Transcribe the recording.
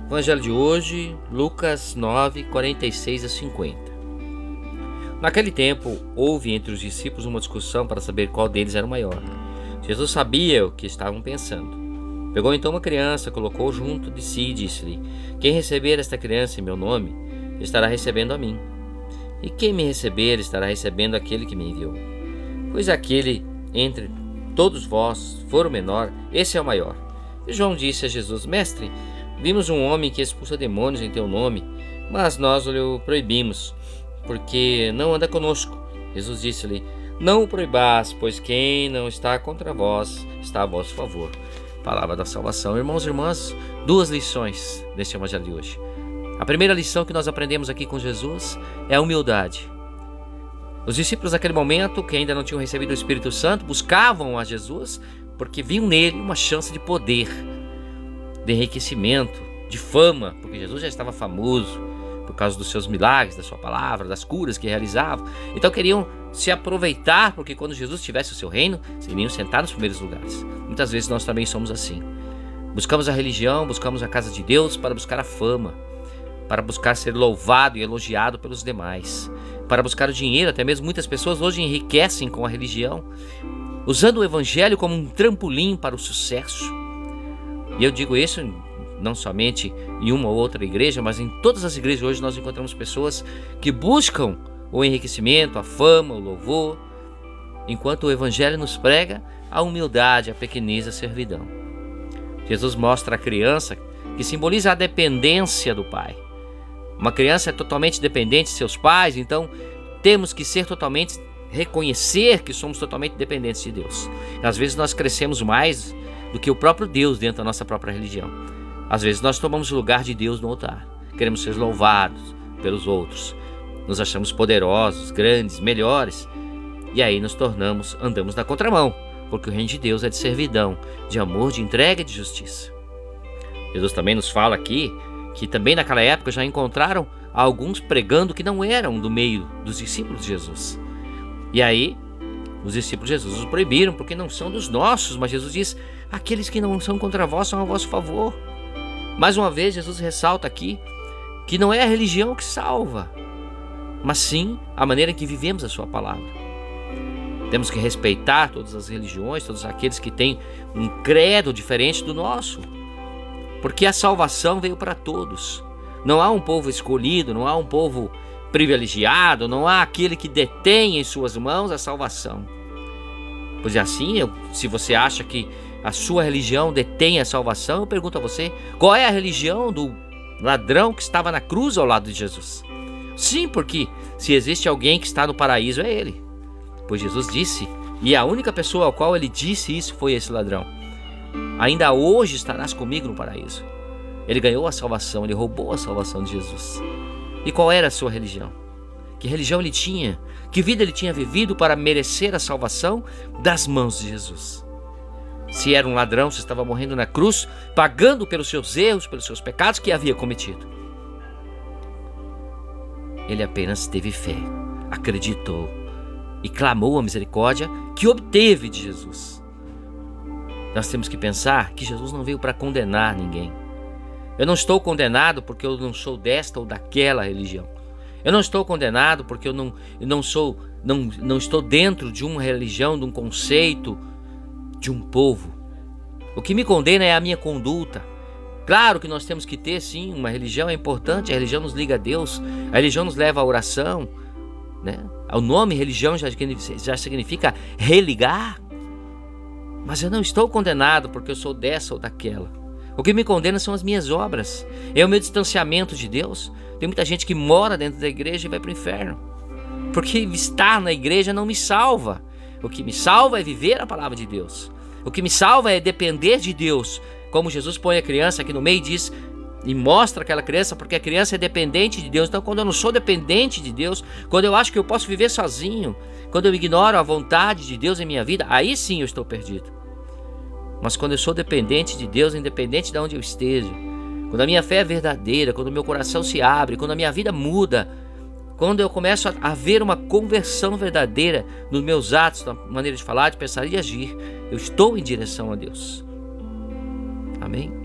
Evangelho de hoje, Lucas 9, 46 a 50. Naquele tempo, houve entre os discípulos uma discussão para saber qual deles era o maior. Jesus sabia o que estavam pensando. Pegou então uma criança, colocou junto de si e disse-lhe: Quem receber esta criança em meu nome, estará recebendo a mim. E quem me receber, estará recebendo aquele que me enviou. Pois aquele entre todos vós for o menor, esse é o maior. E João disse a Jesus: Mestre, vimos um homem que expulsa demônios em teu nome, mas nós o proibimos, porque não anda conosco. Jesus disse-lhe: Não o proibais, pois quem não está contra vós está a vosso favor. Palavra da salvação. Irmãos e irmãs, duas lições deste evangelho de hoje. A primeira lição que nós aprendemos aqui com Jesus é a humildade. Os discípulos naquele momento, que ainda não tinham recebido o Espírito Santo, buscavam a Jesus porque viam nele uma chance de poder, de enriquecimento, de fama, porque Jesus já estava famoso por causa dos seus milagres, da sua palavra, das curas que realizava. Então queriam se aproveitar, porque quando Jesus tivesse o seu reino, seriam sentar nos primeiros lugares. Muitas vezes nós também somos assim. Buscamos a religião, buscamos a casa de Deus para buscar a fama, para buscar ser louvado e elogiado pelos demais, para buscar o dinheiro. Até mesmo muitas pessoas hoje enriquecem com a religião, usando o evangelho como um trampolim para o sucesso. E eu digo isso não somente em uma ou outra igreja, mas em todas as igrejas hoje nós encontramos pessoas que buscam o enriquecimento, a fama, o louvor, enquanto o evangelho nos prega a humildade, a pequenez, a servidão. Jesus mostra a criança, que simboliza a dependência do pai. Uma criança é totalmente dependente de seus pais, então temos que reconhecer que somos totalmente dependentes de Deus. Às vezes nós crescemos mais do que o próprio Deus dentro da nossa própria religião. Às vezes nós tomamos o lugar de Deus no altar. Queremos ser louvados pelos outros. Nos achamos poderosos, grandes, melhores. E aí andamos na contramão, porque o reino de Deus é de servidão, de amor, de entrega e de justiça. Jesus também nos fala aqui que também naquela época já encontraram alguns pregando que não eram do meio dos discípulos de Jesus. E aí, os discípulos de Jesus os proibiram, porque não são dos nossos, mas Jesus diz: aqueles que não são contra vós são a vosso favor. Mais uma vez, Jesus ressalta aqui que não é a religião que salva, mas sim a maneira em que vivemos a sua palavra. Temos que respeitar todas as religiões, todos aqueles que têm um credo diferente do nosso, porque a salvação veio para todos. Não há um povo escolhido, não há um povo privilegiado, não há aquele que detém em suas mãos a salvação. Pois é assim, se você acha que a sua religião detém a salvação, eu pergunto a você: qual é a religião do ladrão que estava na cruz ao lado de Jesus? Sim, porque se existe alguém que está no paraíso, é ele. Pois Jesus disse, e a única pessoa ao qual ele disse isso foi esse ladrão: ainda hoje estarás comigo no paraíso. Ele ganhou a salvação, ele roubou a salvação de Jesus. E qual era a sua religião? Que religião ele tinha? Que vida ele tinha vivido para merecer a salvação das mãos de Jesus? Se era um ladrão, se estava morrendo na cruz, pagando pelos seus erros, pelos seus pecados que havia cometido. Ele apenas teve fé, acreditou e clamou a misericórdia que obteve de Jesus. Nós temos que pensar que Jesus não veio para condenar ninguém. Eu não estou condenado porque eu não sou desta ou daquela religião. Eu não estou condenado porque eu não estou dentro de uma religião, de um conceito, de um povo. O que me condena é a minha conduta. Claro que nós temos que ter sim, uma religião é importante, a religião nos liga a Deus, a religião nos leva à oração, né? O nome religião já significa religar. Mas eu não estou condenado porque eu sou dessa ou daquela. O que me condena são as minhas obras, é o meu distanciamento de Deus. Tem muita gente que mora dentro da igreja e vai para o inferno, porque estar na igreja não me salva. O que me salva é viver a palavra de Deus. O que me salva é depender de Deus. Como Jesus põe a criança aqui no meio e diz, e mostra aquela criança, porque a criança é dependente de Deus. Então quando eu não sou dependente de Deus, quando eu acho que eu posso viver sozinho, quando eu ignoro a vontade de Deus em minha vida, aí sim eu estou perdido. Mas quando eu sou dependente de Deus, independente de onde eu esteja, quando a minha fé é verdadeira, quando o meu coração se abre, quando a minha vida muda, quando eu começo a ver uma conversão verdadeira nos meus atos, na maneira de falar, de pensar e de agir, eu estou em direção a Deus. Amém?